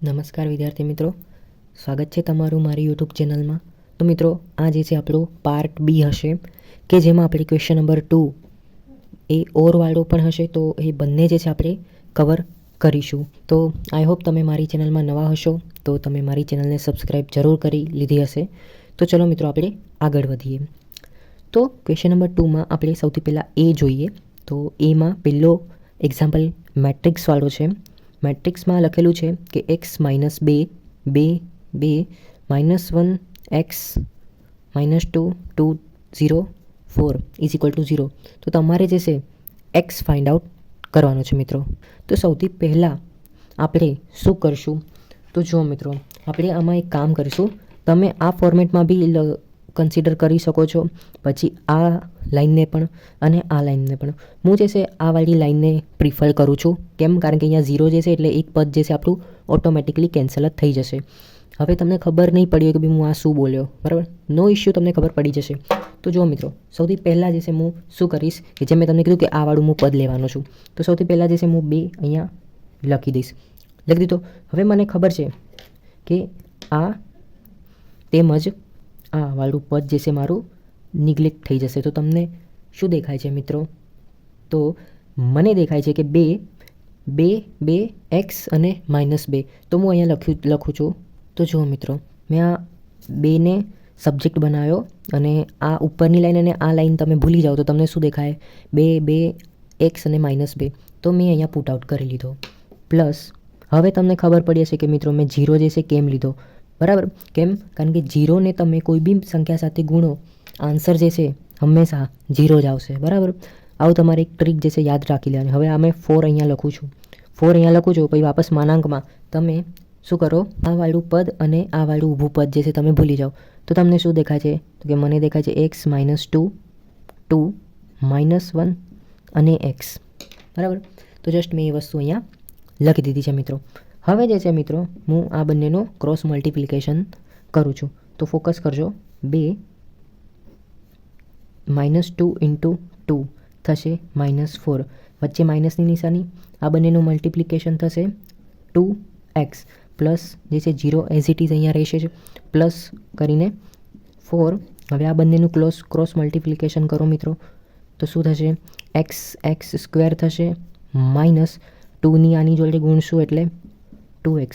નમસ્કાર વિદ્યાર્થી મિત્રો, સ્વાગત છે તમારું મારી યુટ્યુબ ચેનલમાં. તો મિત્રો, આ જે છે આપણો પાર્ટ બી હશે કે જેમાં આપણે ક્વેશ્ચન નંબર 2 એ ઓરવાળો પણ હશે. તો એ બંને જે છે આપણે કવર કરીશું. તો આઈ હોપ તમે મારી ચેનલમાં નવા હશો તો તમે મારી ચેનલને સબસ્ક્રાઈબ જરૂર કરી લીધી હશે. તો ચલો મિત્રો, આપણે આગળ વધીએ. તો ક્વેશ્ચન નંબર 2માં આપણે સૌથી પહેલાં એ જોઈએ. તો એમાં પહેલો એક્ઝામ્પલ મેટ્રિક્સવાળો છે. મેટ્રિક્સમાં લખેલું છે કે x - 2 2 2 -1 x -2 2 0 4 = 0. તો તમારે જે છે x ફાઇન્ડ આઉટ કરવાનો છે મિત્રો. તો સૌથી પહેલાં આપણે શું કરશું? તો જુઓ મિત્રો, આપણે આમાં એક કામ કરીશું. તમે આ ફોર્મેટમાં બી કન્સિડર કરી શકો છો, પછી આ લાઇનને પણ અને આ લાઇનને પણ. હું જે છે આ વાળી લાઇનને પ્રિફર કરું છું. કેમ? કારણ કે અહીંયા 0 જે છે એટલે એક પદ જે છે આપણું ઓટોમેટિકલી કેન્સલ જ થઈ જશે. હવે તમને ખબર નહીં પડી કે ભાઈ હું આ શું બોલ્યો, બરાબર? નો ઇશ્યુ, તમને ખબર પડી જશે. તો જુઓ મિત્રો, સૌથી પહેલાં જે છે હું શું કરીશ કે જેમ મેં તમને કીધું કે આ વાળું હું પદ લેવાનો છું. તો સૌથી પહેલાં જે છે હું 2 અહીંયા લખી દઈશ. લખી દીધો. હવે મને ખબર છે કે આ તેમજ આ વાળું પદ જે છે મારું નિગ્લેક્ટ થઈ જશે. તો તમને શું દેખાય છે મિત્રો? તો મને દેખાય છે કે 2 2 2 x અને -2. તો હું અહીંયા લખું છું. તો જુઓ મિત્રો, મેં આ 2ને સબ્જેક્ટ બનાવ્યો અને આ ઉપરની લાઈન અને આ લાઈન તમે ભૂલી જાઓ તો તમને શું દેખાય? 2 2 x અને -2. તો મેં અહીંયા પુટ આઉટ કરી લીધો. પ્લસ હવે તમને ખબર પડી હશે કે મિત્રો મેં 0 જે છે કેમ લીધો, બરાબર? કેમ? કારણ કે 0ને તમે કોઈ બી સંખ્યા સાથે ગુણો, આન્સર જે છે હંમેશા 0 જ આવશે, બરાબર? આવું તમારે એક ટ્રીક જે છે યાદ રાખી લેવાની. હવે આ મેં 4 અહીંયા લખું છું. 4 અહીંયા લખું છું, પછી વાપસ માનાંકમાં તમે શું કરો? આ વાળું પદ અને આ વાળું ઊભું પદ જે છે તમે ભૂલી જાઓ. તો તમને શું દેખાય છે? તો કે મને દેખાય છે x -2 2 -1 અને x, બરાબર? તો જસ્ટ મેં એ વસ્તુ અહીંયા લખી દીધી છે મિત્રો. હવે જે છે મિત્રો, હું આ બંનેનો ક્રોસ મલ્ટિપ્લિકેશન કરું છું. તો ફોકસ કરજો. 2 -2 × 2 થશે -4. વચ્ચે માઇનસની નિશાની. આ બંનેનું મલ્ટિપ્લિકેશન થશે 2x પ્લસ જે છે 0 એઝ ઇટ ઇઝ અહીંયા રહેશે જ, પ્લસ કરીને 4. હવે આ બંનેનું ક્રોસ મલ્ટિપ્લિકેશન કરો મિત્રો. તો શું થશે? x² થશે માઇનસ 2ની આની જોડે ગુણશું એટલે 2x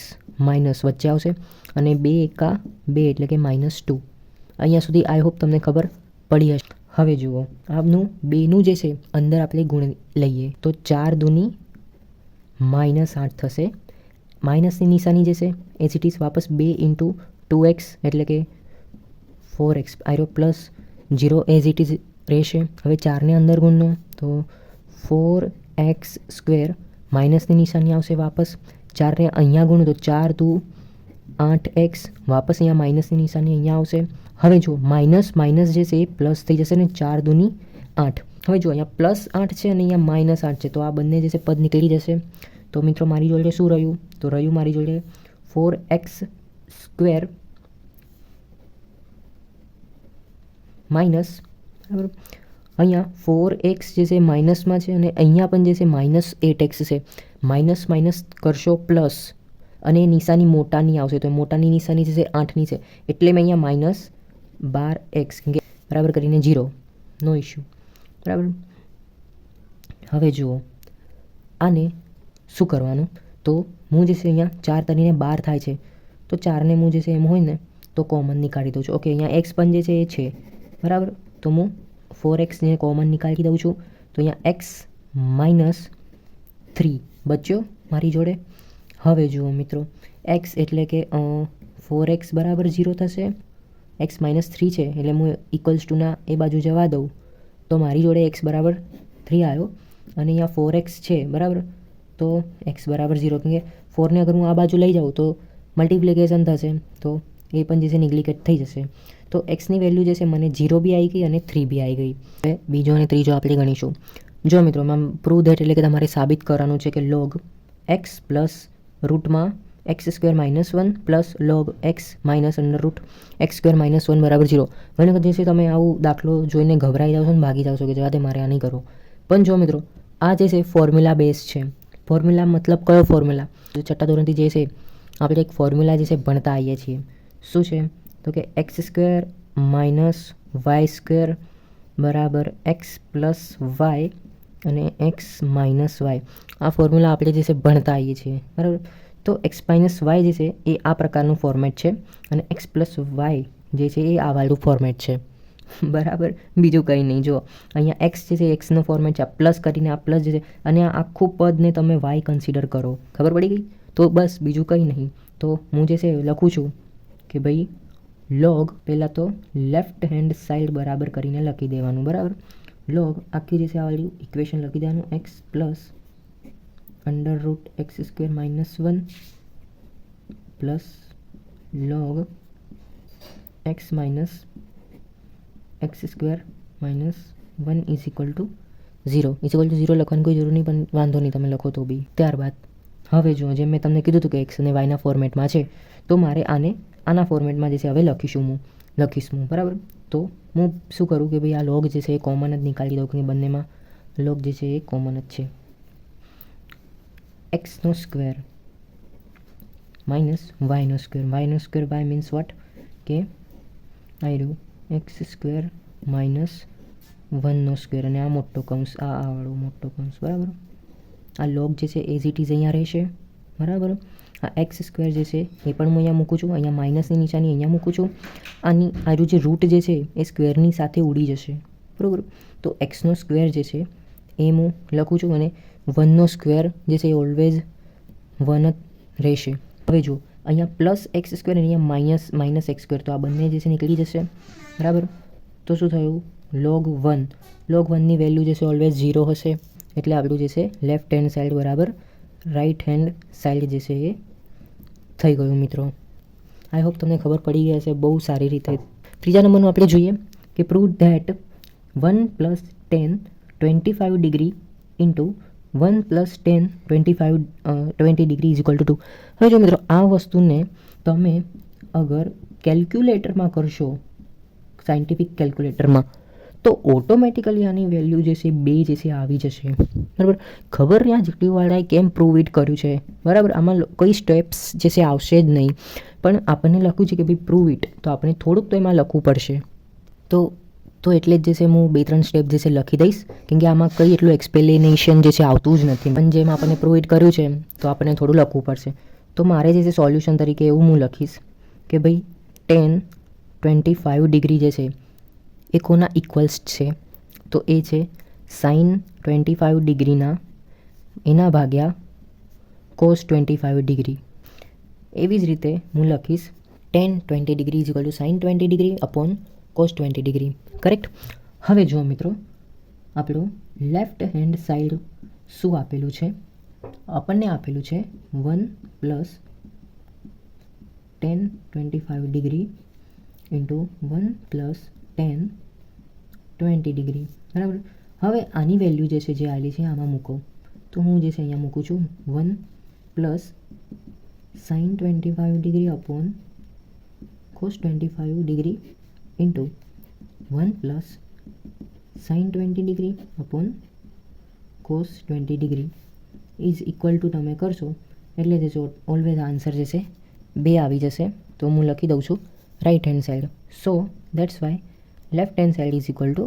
માઇનસ વચ્ચે આવશે અને 2 એકા 2 એટલે કે -2. અહીંયા સુધી આઈ હોપ તમને ખબર પડી હશે. હવે જુઓ, આનું 2નું જે છે અંદર આપણે ગુણ લઈએ તો 4 દૂની -8 થશે. માઇનસની નિશાની જે છે એઝ ઇટ ઇઝ વાપસ 2 × 2x એટલે કે 4x. આયરો પ્લસ 0 એઝ ઇટ ઇઝ રહેશે. હવે 4ને અંદર ગુણનો તો 4x². માઇનસની નિશાની આવશે વાપસ. 4ને અહીંયા ગુણો તો 4 × 2 8x. વાપસ અહીંયા માઇનસની નિશાની અહીંયા આવશે. હવે જુઓ, માઇનસ જે છે એ પ્લસ થઈ જશે ને 4 દૂની 8. હવે જુઓ, અહીંયા +8 છે અને અહીંયા -8 છે. તો આ બંને જે છે પદ નીકળી જશે. તો મિત્રો મારી જોડે શું રહ્યું? તો રહ્યું મારી જોડે 4x² માઇનસ, બરાબર? અહીંયા 4x જે છે માઇનસમાં છે અને અહીંયા પણ જે છે -8x છે. માઇનસ કરશો પ્લસ અને નિશાની મોટાની આવશે. તો મોટાની નિશાની જે છે 8ની છે એટલે મેં અહીંયા -12x બરાબર કરીને 0. નો ઇશ્યુ, બરાબર? હવે જુઓ, આને શું કરવાનું? તો હું જે છે અહીંયા 4 તરીને 12 થાય છે. તો 4ને હું જે છે એમ હોય ને તો કોમન નીકાળી દઉં છું. ઓકે, અહીંયા x પણ જે છે એ છે, બરાબર? તો હું 4x ને કોમન નીકાળી દઉં છું. તો અહીંયા x -3 બચ્યો મારી જોડે. હવે જુઓ મિત્રો, x એટલે કે 4x બરાબર 0 થશે. x -3 છે એટલે હું =ના એ બાજુ જવા દઉં તો મારી જોડે x બરાબર 3 આવ્યો અને અહીંયા 4x છે, બરાબર? તો x બરાબર 0. કેમ કે 4ને અગર હું આ બાજુ લઈ જાઉં તો મલ્ટિપ્લિકેશન થશે તો એ પણ જે છે નિગ્લેક્ટ થઈ જશે. તો એક્સની વેલ્યુ જે છે મને 0 બી આવી ગઈ અને 3 બી આવી ગઈ. હવે બીજો અને ત્રીજો આપણે ગણીશું. જો મિત્રો, મેં પ્રૂવ ધેટ એટલે કે તમારે સાબિત કરવાનું છે કે log x પ્લસ રૂટમાં x² - 1 plus log x minus √x² - 1 બરાબર 0. ઘણી વખત જે છે તમે આવું દાખલો જોઈને ગભરાઈ જાઓ છો ને ભાગી જાઓ છો કે જવા દે, મારે આ નહીં કરો. પણ જો મિત્રો, આ જે છે ફોર્મ્યુલા બેઝ છે. ફોર્મ્યુલા મતલબ કયો ફોર્મ્યુલા? છઠ્ઠા ધોરણથી જે છે આપણે એક ફોર્મ્યુલા જે છે ભણતા આવીએ છીએ. શું છે? તો કે x square minus y square બરાબર એક્સ પ્લસ વાય અને એક્સ માઇનસ વાય. આ ફોર્મ્યુલા આપણે જે છે ભણતા આવીએ છીએ, બરાબર. તો એક્સ માઇનસ વાય જે છે એ આ પ્રકારનું ફોર્મેટ છે અને એક્સ પ્લસ વાય જે છે એ આ વાળું ફોર્મેટ છે, બરાબર. બીજું કંઈ નહીં. જો અહીંયા એક્સ જે છે એક્સનો ફોર્મેટ છે, આ પ્લસ કરીને આ પ્લસ જે છે અને આ આખું પદને તમે વાય કન્સિડર કરો. ખબર પડી ગઈ? તો બસ બીજું કંઈ નહીં. તો હું જે છે લખું છું કે ભાઈ લોગ, પહેલાં તો લેફ્ટ હેન્ડ સાઈડ બરાબર કરીને લખી દેવાનું, બરાબર. લોગ આખી જે છે આ વાળું ઇક્વેશન લખી દેવાનું, x plus under root x square minus 1 plus log x minus x square minus 1 is equal two 0. લખવાની કોઈ જરૂર નહીં, પણ વાંધો નહીં, તમે લખો તો બી. ત્યારબાદ હવે જો જેમ મેં તમને કીધું હતું કે એક્સ અને વાયના ફોર્મેટમાં છે, તો મારે આના ફોર્મેટમાં જે છે હવે લખીશ હું, બરાબર. તો હું શું કરું કે ભાઈ આ લોગ જે છે એ કોમન જ નીકાળી દઉં, કે બંનેમાં લોગ જે છે એ કોમન જ છે. એક્સનો સ્ક્વેર માઇનસ વાયનો સ્ક્વેર. Y means what? કે આઈ રહ્યું એક્સ સ્ક્વેર માઇનસ 1નો સ્ક્વેર અને આ મોટો કૌંસ, આ વાળો મોટો કૌંસ, બરાબર. આ લોગ જે છે એઝ ઇટ ઇઝ અહીંયા રહેશે, બરાબર. આ એક્સ સ્ક્વેર જે છે એ પણ હું અહીંયા મૂકું છું, અહીંયા માઇનસની નિશાની અહીંયા મૂકું છું. આનું જે રૂટ જે છે એ સ્ક્વેરની સાથે ઉડી જશે, બરાબર. તો એક્સનો સ્ક્વેર જે છે એ હું લખું છું અને 1નો સ્ક્વેર જે છે એ ઓલવેઝ 1 જ રહેશે. હવે જો અહીંયા પ્લસ એક્સ સ્ક્વેર અને અહીંયા માઇનસ એક્સ સ્ક્વેર, તો આ બંને જે છે નીકળી જશે, બરાબર. તો શું થયું? લોગ 1ની વેલ્યુ જે છે ઓલવેઝ 0 હશે, એટલે આપણું જે છે લેફ્ટ હેન્ડ સાઈડ બરાબર રાઈટ હેન્ડ સાઈડ જે છે એ થઈ ગયું મિત્રો. આઈ હોપ તમને ખબર પડી ગઈ હશે બહુ સારી રીતે. ત્રીજા નંબરનું આપણે જોઈએ કે prove that 1 + 10 25 degree into 1 + 10 20 degree is equal two 2. હવે જો મિત્રો આ વસ્તુને તમે અગર કેલ્ક્યુલેટરમાં કરશો, સાયન્ટિફિક કેલ્ક્યુલેટરમાં, તો ઓટોમેટિકલી આની વેલ્યુ જે છે 2 જે છે આવી જશે, બરાબર. ખબર નહીં આ જેટલીવાળાએ કેમ પ્રૂવ ઇટ કર્યું છે, બરાબર. આમાં કઈ સ્ટેપ્સ જે છે આવશે જ નહીં, પણ આપણને લખ્યું છે કે ભાઈ પ્રૂવ ઇટ, તો આપણે થોડુંક તો એમાં લખવું પડશે. તો એટલે જ જે છે હું 2-3 સ્ટેપ જે છે લખી દઈશ, કેમ કે આમાં કંઈ એટલું એક્સપ્લેનેશન જે છે આવતું જ નથી. પણ જેમ આપણે પ્રૂવ ઇટ કર્યું છે તો આપણે થોડું લખવું પડશે. તો મારે જે છે સોલ્યુશન તરીકે એવું હું લખીશ કે ભાઈ 10 25 ડિગ્રી જે છે એ કોના ઇક્વલ્સ છે? તો એ છે સાઇન 25 ડિગ્રીના એના ભાગ્યા કોસ 25 ડિગ્રી. એવી જ રીતે હું લખીશ 10 20 degree is equal to sine 20 degree upon cos 20 degree. Correct. હવે જુઓ મિત્રો, આપણું લેફ્ટ હેન્ડ સાઈડ શું આપેલું છે? આપણને આપેલું છે 1 + 10 25 ડિગ્રી ઇન્ટુ 1 + 10 20 ડિગ્રી, બરાબર. હવે આની વેલ્યુ જે છે જે આવેલી છે આમાં મૂકો. તો હું જે છે અહીંયા મૂકું છું 1 + sine 25 degree upon cos 25 degree into 1 + sine 20 degree upon cos 20 degree is equal to તમે કરશો એટલે જે છે ઓલવેઝ આન્સર જે છે 2 આવી જશે. તો હું લખી દઉં છું right hand side. So that's why left hand side is equal two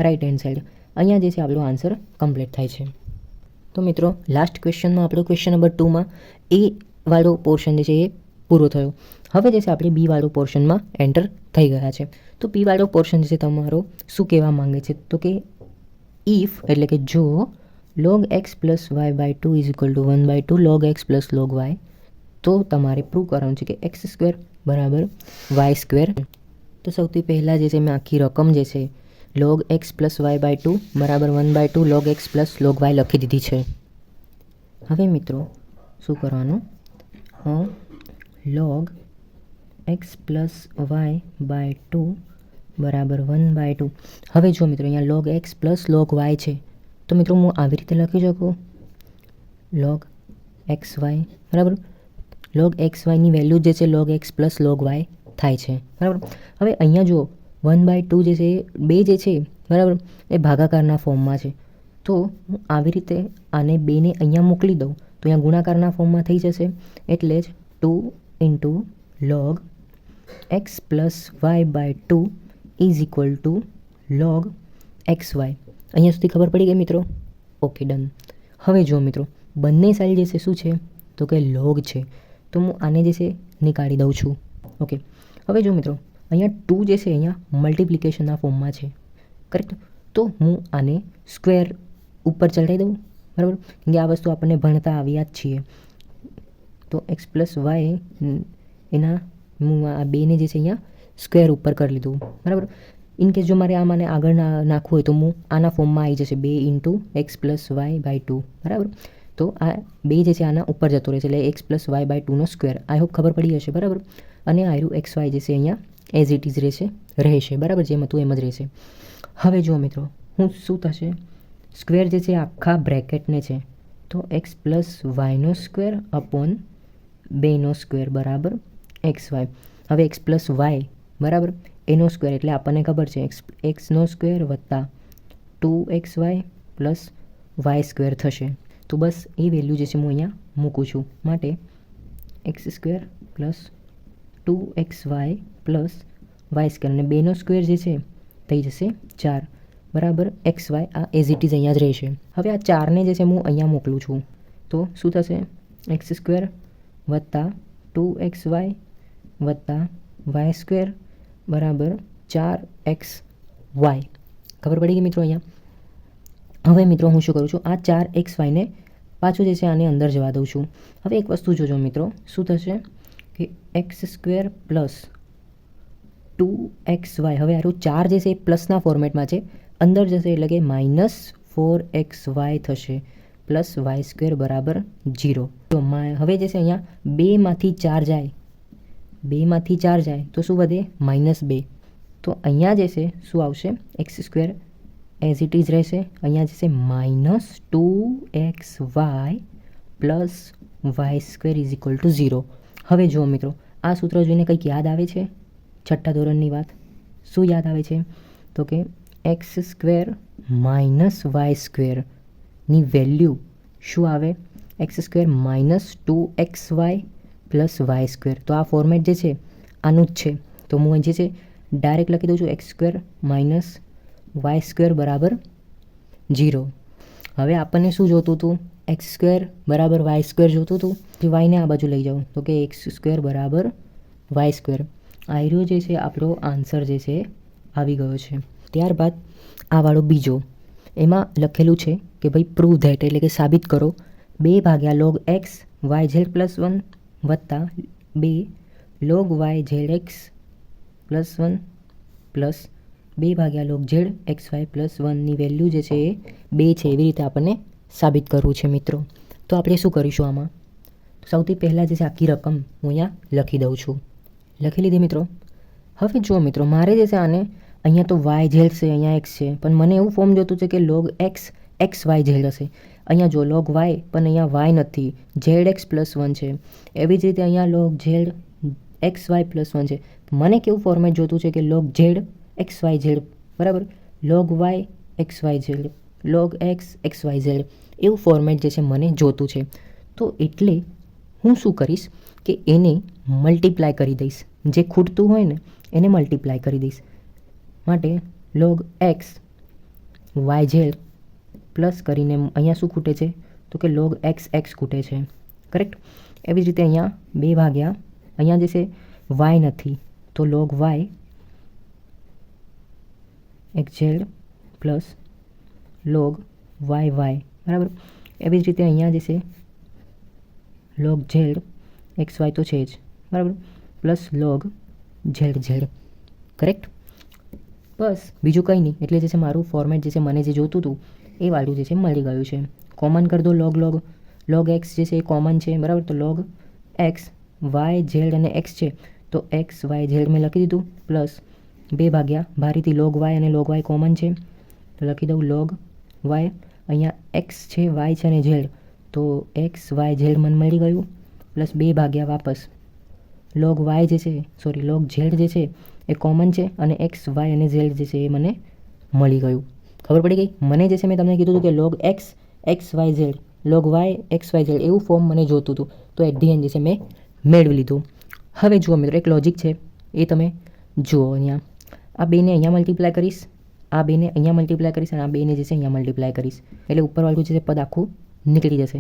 right hand side. અહીંયા જે છે આપણો આન્સર કમ્પ્લીટ થાય છે. તો મિત્રો લાસ્ટ ક્વેશ્ચનમાં આપણો ક્વેશ્ચન નંબર 2માં એ વાળો પોર્શન જે છે એ પૂરો થયો. હવે જે છે આપણે બી વાળો પોર્શનમાં એન્ટર થઈ ગયા છે. તો બી વાળો પોર્શન જે છે તમારો શું કહેવા માંગે છે? તો કે ઇફ એટલે કે જો log x + y/2 is equal two 1/2 log x + log y, તો તમારે પ્રૂવ કરવાનું છે કે એક્સ સ્ક્વેર બરાબર વાય સ્ક્વેર. તો સૌથી પહેલાં જે છે મેં આખી રકમ જે છે log x + y/2 બરાબર 1/2 log x + log y લખી દીધી છે. હવે મિત્રો શું કરવાનું? log x + y/2 બરાબર 1/2. હવે જો મિત્રો અહીંયા log x + log y છે, તો મિત્રો હું આવી રીતે લખી શકું log xy, બરાબર. log xyની વેલ્યુ જે છે log x + log y થાય છે, બરાબર. હવે અહીંયા જો 1/2 જે છે 2 જે છે, બરાબર, એ ભાગાકારના ફોર્મમાં છે. તો હું આવી રીતે આને 2ને અહીંયા મોકલી દઉં તો અહીંયા ગુણાકારના ફોર્મમાં થઈ જશે, એટલે જ 2 * log x + y/2 = log xy. અહીંયા સુધી ખબર પડી ગઈ મિત્રો? Okay, done. હવે જો મિત્રો, બંને સાઈડ જે છે શું છે તો કે લોગ છે, તો હું આને જે છે નીકાળી દઉં છું. ઓકે, હવે જો મિત્રો, અહીંયા 2 જે છે અહીંયા મલ્ટિપ્લિકેશનના ફોર્મમાં છે, કરેક્ટ? તો હું આને સ્ક્વેર ઉપર ચલાવી દઉં, બરાબર? કેમ કે આ વસ્તુ આપણને ભણતા આવ્યા જ છીએ. તો x + y એના હું આ બેને જે છે અહીંયા સ્ક્વેર ઉપર કરી લીધું, બરાબર? ઇનકેસ જો મારે આમાંને આગળ નાખવું હોય તો હું આના ફોર્મમાં આવી જશે 2 × x + y/2, બરાબર? તો આ 2 જે છે આના ઉપર જતો રહેશે, એટલે x + y/2 square. I hope ખબર પડી હશે, બરાબર? અને આયરું xy જે છે અહીંયા એઝ ઇટ ઇઝ રહેશે, બરાબર? જેમ હતું એમ જ રહેશે. હવે જો મિત્રો, શું થશે? સ્ક્વેર જે છે આખા બ્રેકેટને છે, તો x + y square upon 2 square બરાબર xy. હવે x + y બરાબર એનો સ્ક્વેર એટલે આપણને ખબર છે x સ્ક્વેર વત્તા 2xy + y સ્ક્વેર થશે. તો બસ એ વેલ્યુ જે છે હું અહીંયા મૂકું છું. માટે x square + 2xy + y square, અને 2 સ્ક્વેર જે છે થઈ જશે 4 બરાબર xy. આ એઝ ઇટ ઇઝ અહીંયા જ રહેશે. હવે આ 4ને જે છે હું અહીંયા મોકલું છું, તો શું થશે? x સ્ક્વેર વત્તા 2xy વત્તા y સ્ક્વેર બરાબર 4xy. ખબર પડી ગઈ મિત્રો અહીંયા? હવે મિત્રો હું શું કરું છું, આ 4xyને પાછું જે છે આને અંદર જવા દઉં છું. હવે એક વસ્તુ જોજો મિત્રો, શું થશે કે x સ્ક્વેર + 2xy, હવે આરું 4 જે છે એ પ્લસના ફોર્મેટમાં છે, અંદર જશે એટલે કે -4xy થશે + y સ્ક્વેર બરાબર 0. તો હવે જે છે અહીંયા 2માંથી 4 જાય, 2માંથી 4 જાય તો શું વધે? -2. તો અહીંયા જે છે શું આવશે? x square as it is રહેશે. અહીંયા જે છે -2xy + y સ્ક્વેર = 0. હવે જુઓ મિત્રો, આ સૂત્ર જોઈને કંઈક યાદ આવે છે? છઠ્ઠા ધોરણની વાત. શું યાદ આવે છે? તો કે x સ્ક્વેર - y સ્ક્વેરની વેલ્યુ શું આવે? x square -2xy + y square. તો આ ફોર્મેટ જે છે આનું જ છે. તો હું અહીં જે છે ડાયરેક્ટ લખી દઉં છું x સ્ક્વેર - y સ્ક્વેર બરાબર 0. હવે આપણને શું જોતું હતું? x સ્ક્વેર બરાબર y સ્ક્વેર જોતું હતું. વાયને આ બાજુ લઈ જાઉં તો કે x સ્ક્વેર બરાબર y સ્ક્વેર. આયરો જે છે આપણો આન્સર જે છે આવી ગયો છે. ત્યારબાદ આ વાળો બીજો, એમાં લખેલું છે કે ભાઈ પ્રૂવ ધેટ, એટલે કે સાબિત કરો 2 / log x yz + 1 વત્તા 2 log yzx + 1 plus 2 / log z xy + 1ની વેલ્યુ જે છે એ 2 છે. એવી રીતે આપણને સાબિત કરવું છે મિત્રો. તો આપણે શું કરીશું આમાં? સૌથી પહેલાં જે છે આખી રકમ હું અહીંયા લખી દઉં છું. લખી લીધી મિત્રો? હવે જુઓ મિત્રો, મારે જે છે આને અહીંયા તો yz છે, અહીંયા x છે, પણ મને એવું ફોર્મ જોતું છે કે log x xyz હશે. અહીંયા જો log y, પણ અહીંયા y નથી, zx + 1 છે. એવી જ રીતે અહીંયા log z xy + 1 છે. મને કેવું ફોર્મેટ જોતું છે કે log z xyz બરાબર log y xyz log x xyz, એવું ફોર્મેટ જે છે મને જોતું છે. તો એટલે હું શું કરીશ કે એને મલ્ટીપ્લાય કરી દઈશ. જે ખૂટતું હોય ને એને મલ્ટીપ્લાય કરી દઈશ. માટે log x yz પ્લસ કરીને અહીંયા શું ખૂટે છે તો કે log x ખૂટે છે, કરેક્ટ? એવી જ રીતે અહીંયા 2 ભાગ્યા, અહીંયા જે છે y નથી તો log y xz plus log yy બરાબર. એવી જ રીતે અહીંયા જે છે log z xy તો છે જ બરાબર, પ્લસ log zz, કરેક્ટ? બસ બીજું કંઈ નહીં. એટલે જે છે મારું ફોર્મેટ જે છે મને જે જોતું હતું એ વાળું જે છે મળી ગયું છે. કોમન કરી દો log x જે છે એ કોમન છે બરાબર. તો log x y z અને x છે તો x y z મેં લખી દીધું, પ્લસ 2 ભાગ્યા ભારીથી log y અને log y કોમન છે તો લખી દઉં log y. અહીંયા x છે, y છે અને z, તો x y z મને મળી ગયું, પ્લસ 2 ભાગ્યા વાપસ log y જે છે log z જે છે એ કોમન છે અને x y અને z જે છે એ મને મળી ગયું. ખબર પડી ગઈ? મને જે છે મેં તમને કીધું હતું કે log x xyz log y xyz એવું ફોર્મ મને જોતું હતું, તો એટ ધી એન્ડ જે છે મેં મેળવી લીધું. હવે જુઓ મિત્રો, એક લોજિક છે એ તમે જુઓ. અહીંયા આ બેને અહીંયા મલ્ટીપ્લાય કરીશ, આ બેને અહીંયા મલ્ટીપ્લાય કરીશ, અને આ બેને જે છે અહીંયા મલ્ટીપ્લાય કરીશ, એટલે ઉપરવાળું જે છે પદ આખું નીકળી જશે.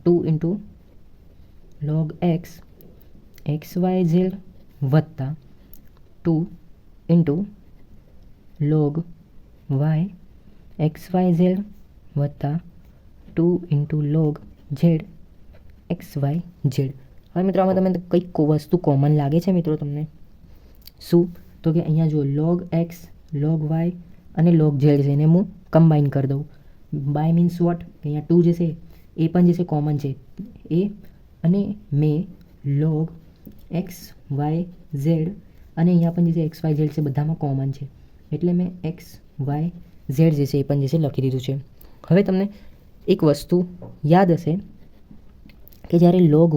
2 * log x xyz વત્તા 2 * log y xyz વત્તા 2 * log z xyz. હવે મિત્રો આમાં તમે કંઈક વસ્તુ કોમન લાગે છે મિત્રો તમને? શું? તો કે અહીંયા જો log x log y અને log z છે, એને હું કમ્બાઈન કરી દઉં. By means what? અહીંયા 2 જે છે એ પણ જે છે કોમન છે, એ અને મેં log x y z અને અહીંયા પણ જે છે x y z છે બધામાં કોમન છે, એટલે મેં x y z જે છે એ પણ જે છે લખી દીધું છે. હવે તમને એક વસ્તુ યાદ હશે કે જ્યારે log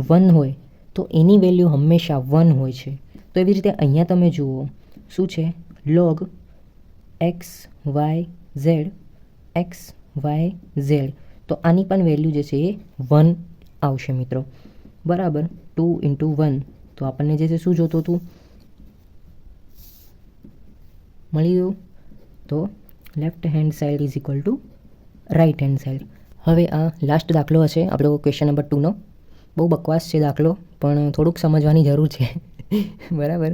1 હોય તો એની વેલ્યુ હંમેશા 1 હોય છે. તો એવી રીતે અહીંયા તમે જુઓ શું છે, log x y z x y z, તો આની પણ વેલ્યુ જે છે એ 1 આવશે મિત્રો, બરાબર. 2 * 1, તો આપણને જે છે શું જોતું હતું, મળી ગયું. તો left hand side is equal to right hand side. હવે આ લાસ્ટ દાખલો હશે આપણો ક્વેશ્ચન નંબર 2નો. બહુ બકવાસ છે દાખલો, પણ થોડુંક સમજવાની જરૂર છે. બરાબર,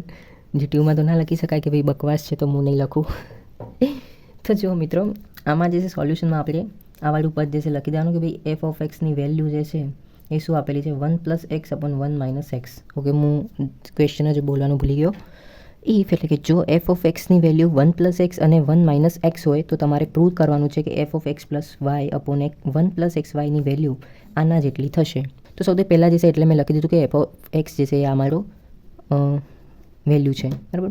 જીટીયુમાં તો ના લખી શકાય કે ભાઈ બકવાસ છે તો હું નહીં લખું. તો જુઓ મિત્રો, આમાં જે છે સોલ્યુશનમાં આપણે આ વાળું પદ જે છે લખી દેવાનું કે ભાઈ એફ ઓફ એક્સની વેલ્યુ જે છે એ શું આપેલી છે, 1 + x / 1 - x. ઓકે, હું ક્વેશ્ચન જ બોલવાનું ભૂલી ગયો. ઇફ એટલે કે જો એફ ઓફ એક્સની વેલ્યુ 1 + x અને 1 - x હોય તો તમારે પ્રૂવ કરવાનું છે કે F of x + y / 1 + xy ની વેલ્યુ આના જેટલી થશે. તો સૌથી પહેલાં જે છે એટલે મેં લખી દીધું કે એફ ઓફ એક્સ જે છે એ આ મારો વેલ્યુ છે, બરાબર.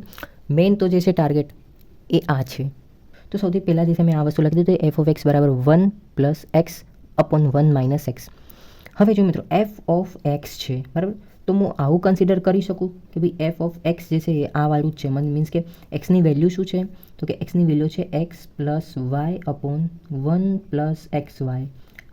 મેઇન તો જે છે ટાર્ગેટ એ આ છે. તો સૌથી પહેલાં જે છે મેં આ વસ્તુ લખી દીધું એફ ઓફ એક્સ બરાબર 1 + x / 1 - x. હવે જો મિત્રો એફ ઓફ એક્સ છે, બરાબર, તો હું આવું કન્સિડર કરી શકું કે ભાઈ એફ ઓફ એક્સ જે છે એ આ વાળું જ છે. મીન્સ કે એક્સની વેલ્યુ શું છે, તો કે એક્સની વેલ્યુ છે x + y / 1 + xy.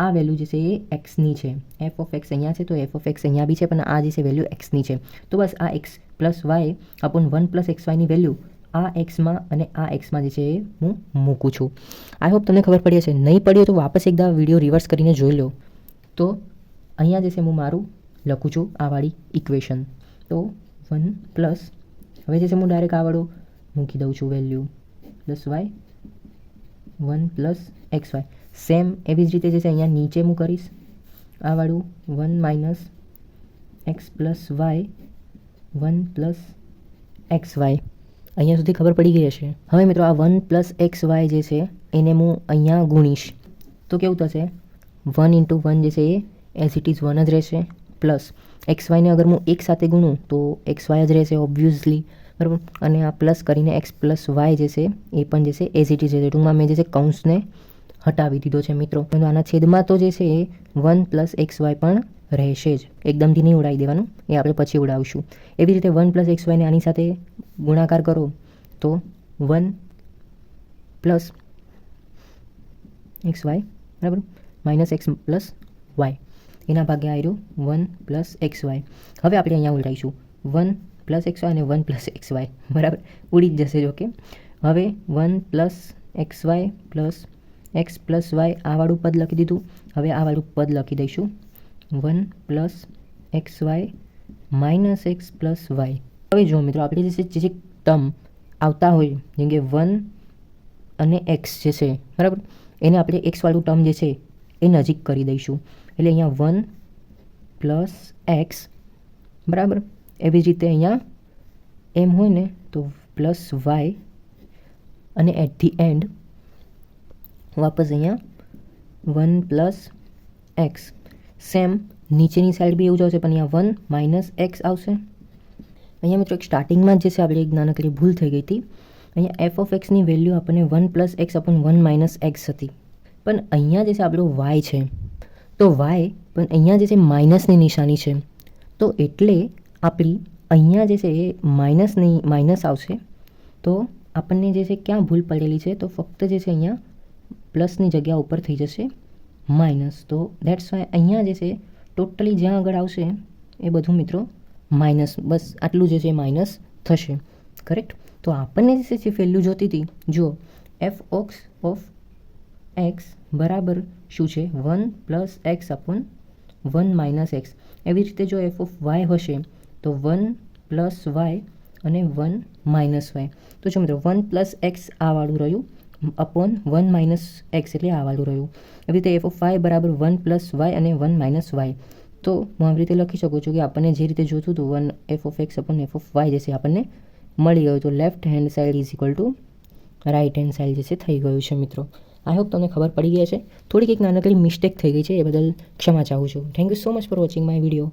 આ વેલ્યુ જે છે એ એક્સની છે. એફ ઓફ એક્સ અહીંયા છે તો એફ ઓફ એક્સ અહીંયા બી છે, પણ આ જે છે વેલ્યુ એક્સની છે. તો બસ આ x + y / 1 + xy ની વેલ્યુ આ એક્સમાં અને આ એક્સમાં જે છે એ હું મૂકું છું. આઈ હોપ તમને ખબર પડી હશે. નહીં પડી તો વાપસ એકદા વિડીયો રિવર્સ કરીને જોઈ લો. તો અહીંયા જે છે હું મારું લખું છું આ વાળી ઇક્વેશન. તો 1 + હવે જે છે હું ડાયરેક્ટ આ વાળું મૂકી દઉં છું વેલ્યુ +y 1 + xy. સેમ એવી જ રીતે જે છે અહીંયા નીચે હું કરીશ આ વાળું 1 - x + y 1 + xy. અહીંયા સુધી ખબર પડી ગઈ હશે. હવે મિત્રો આ 1 + xy જે છે એને હું અહીંયા ગુણીશ તો કેવું થશે, 1 × 1 જે છે એ એઝ ઇટ ઇઝ 1 જ રહેશે, પ્લસ xy ને અગર હું એક સાથે ગુણું તો xy જ રહેશે ઓબ્વિયસલી, બરાબર. અને આ પ્લસ કરીને x + y જે છે એ પણ જે છે એઝ ઇટ ઇઝ રહેશે. ટૂંકમાં મેં જે છે કૌંસને હટાવી દીધો છે મિત્રો. આના છેદમાં તો જે છે એ 1 + xy પણ રહેશે જ, એકદમથી નહીં ઉડાવી દેવાનું, એ આપણે પછી ઉડાવીશું. એવી રીતે 1 + xy ને આની સાથે ગુણાકાર કરો તો 1 + xy, બરાબર, -x + y. એના ભાગે આવ્યું 1 + xy. હવે આપણે અહીંયા ઉલટાવીશું 1 + xy અને 1 + xy, બરાબર, ઉડી જ જશે જો કે. હવે 1 + xy + x + y આ વાળું પદ લખી દીધું. હવે આ વાળું પદ લખી દઈશું 1 + xy - x + y. હવે જુઓ મિત્રો, આપણે જે ટર્મ આવતા હોય જેમ કે 1 અને x જે છે, બરાબર, એને આપણે x વાળું ટર્મ જે છે એ નજીક કરી દઈશું. એટલે અહીંયા 1 + x, બરાબર. એવી જ રીતે અહીંયા એમ હોય ને તો +y અને એટ ધી એન્ડ વાપસ અહીંયા 1 + x. સેમ નીચેની સાઈડ બી એવું જ આવશે, પણ અહીંયા 1 - x આવશે. અહીંયા મિત્રો એક સ્ટાર્ટિંગમાં જ જે છે આપણે એક નાનકડી ભૂલ થઈ ગઈ હતી. અહીંયા એફ ઓફ એક્સની વેલ્યુ આપણને 1 + x / 1 - x હતી, પણ અહીંયા જે છે આપણો y છે, તો y પણ અહીંયા જે છે માઇનસની નિશાની છે, તો એટલે આપણી અહીંયા જે છે એ માઇનસ આવશે. તો આપણને જે છે ક્યાં ભૂલ પડેલી છે, તો ફક્ત જે છે અહીંયા પ્લસની જગ્યા ઉપર થઈ જશે માઇનસ. તો દેટ્સ વાય અહીંયા જે છે ટોટલી જ્યાં આગળ આવશે એ બધું મિત્રો માઇનસ, બસ આટલું જે છે એ માઇનસ થશે. કરેક્ટ. તો આપણને જે વેલ્યુ જોતી હતી, જુઓ એફ ઓફ એક્સ બરાબર શું છે 1 + x અપોન 1 - x. એવી રીતે જો એફ ઓફ વાય હશે તો 1 + y અને 1 - y. તો જો મિત્રો 1 + x આ વાળું રહ્યું અપોન 1 - x એટલે આ વાળું રહ્યું. એવી રીતે એફ ઓફ વાય બરાબર 1 + y અને 1 - y. તો હું આવી રીતે લખી શકું છું કે આપણને જે રીતે જોતું હતું 1 f of x upon f of y જે છે આપણને મળી ગયું. તો left hand side is equal to right hand side જે છે થઈ ગયું છે મિત્રો. આઈ હોપ તમને ખબર પડી ગઈ હશે. થોડીક એક નાનકડી મિસ્ટેક થઈ ગઈ છે, એ બદલ ક્ષમા ચાહું છું. Thank you so much for watching my video.